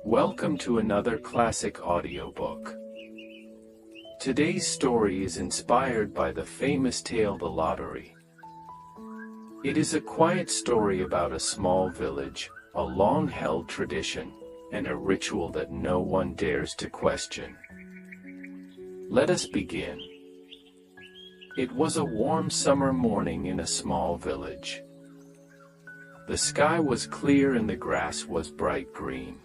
Welcome to another classic audiobook. Today's story is inspired by the famous tale The Lottery. It is a quiet story about a small village, a long-held tradition, and a ritual that no one dares to question. Let us begin. It was a warm summer morning in a small village. The sky was clear and the grass was bright green.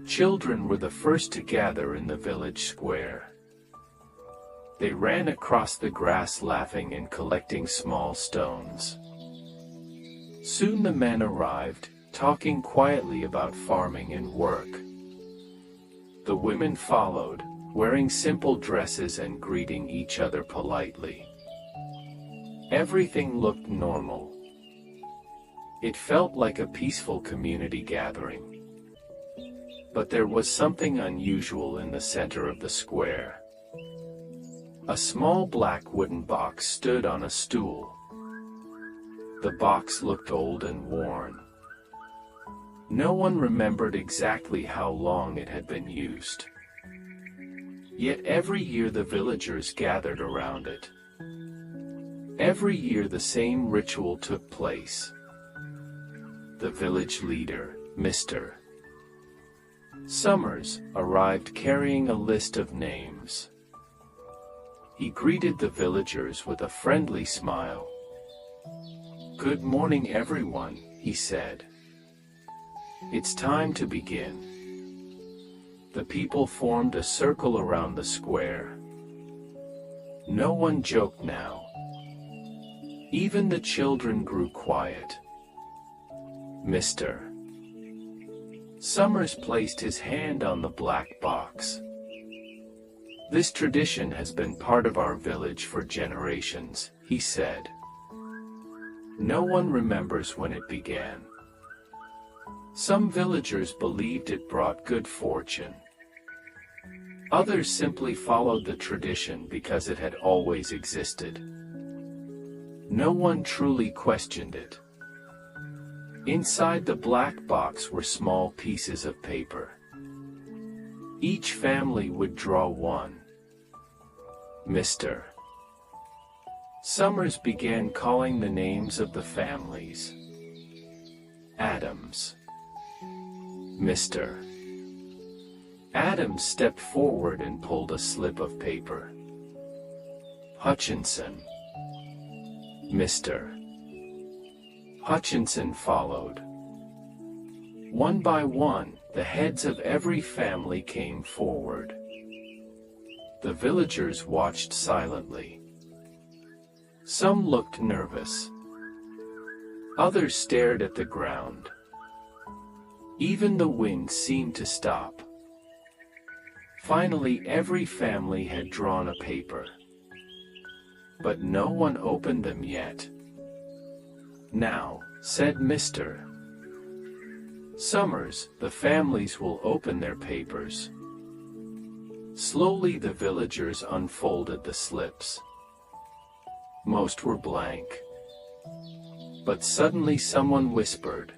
Children were the first to gather in the village square. They ran across the grass laughing and collecting small stones. Soon the men arrived, talking quietly about farming and work. The women followed, wearing simple dresses and greeting each other politely. Everything looked normal. It felt like a peaceful community gathering. But there was something unusual in the center of the square. A small black wooden box stood on a stool. The box looked old and worn. No one remembered exactly how long it had been used. Yet every year the villagers gathered around it. Every year the same ritual took place. The village leader, Mr. Summers, arrived carrying a list of names. He greeted the villagers with a friendly smile. "Good morning, everyone," he said. "It's time to begin." The people formed a circle around the square. No one joked now. Even the children grew quiet. Mr. Summers placed his hand on the black box. "This tradition has been part of our village for generations," he said. "No one remembers when it began. Some villagers believed it brought good fortune. Others simply followed the tradition because it had always existed. No one truly questioned it." Inside the black box were small pieces of paper. Each family would draw one. Mr. Summers began calling the names of the families. Adams. Mr. Adams stepped forward and pulled a slip of paper. Hutchinson. Mr. Hutchinson followed. One by one, the heads of every family came forward. The villagers watched silently. Some looked nervous. Others stared at the ground. Even the wind seemed to stop. Finally, every family had drawn a paper. But no one opened them yet. "Now," said Mr. Summers, "the families will open their papers." Slowly the villagers unfolded the slips. Most were blank. But suddenly someone whispered,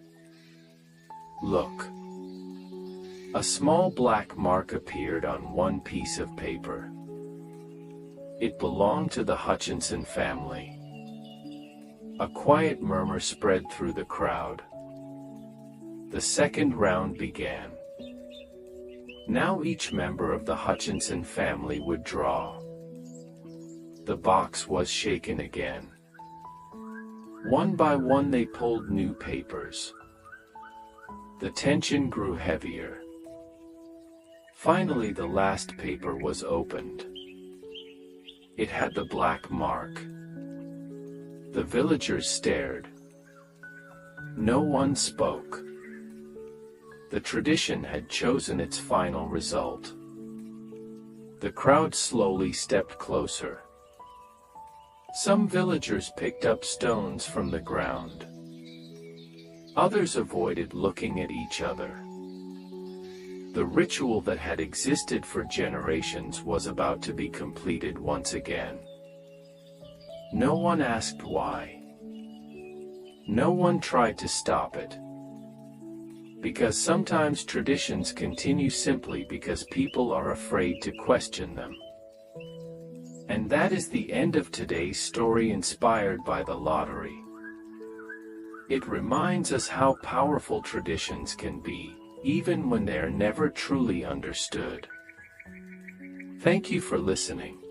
"Look." A small black mark appeared on one piece of paper. It belonged to the Hutchinson family. A quiet murmur spread through the crowd. The second round began. Now each member of the Hutchinson family would draw. The box was shaken again. One by one they pulled new papers. The tension grew heavier. Finally the last paper was opened. It had the black mark. The villagers stared. No one spoke. The tradition had chosen its final result. The crowd slowly stepped closer. Some villagers picked up stones from the ground. Others avoided looking at each other. The ritual that had existed for generations was about to be completed once again. No one asked why. No one tried to stop it. Because sometimes traditions continue simply because people are afraid to question them. And that is the end of today's story, inspired by the lottery. It reminds us how powerful traditions can be, even when they are never truly understood. Thank you for listening.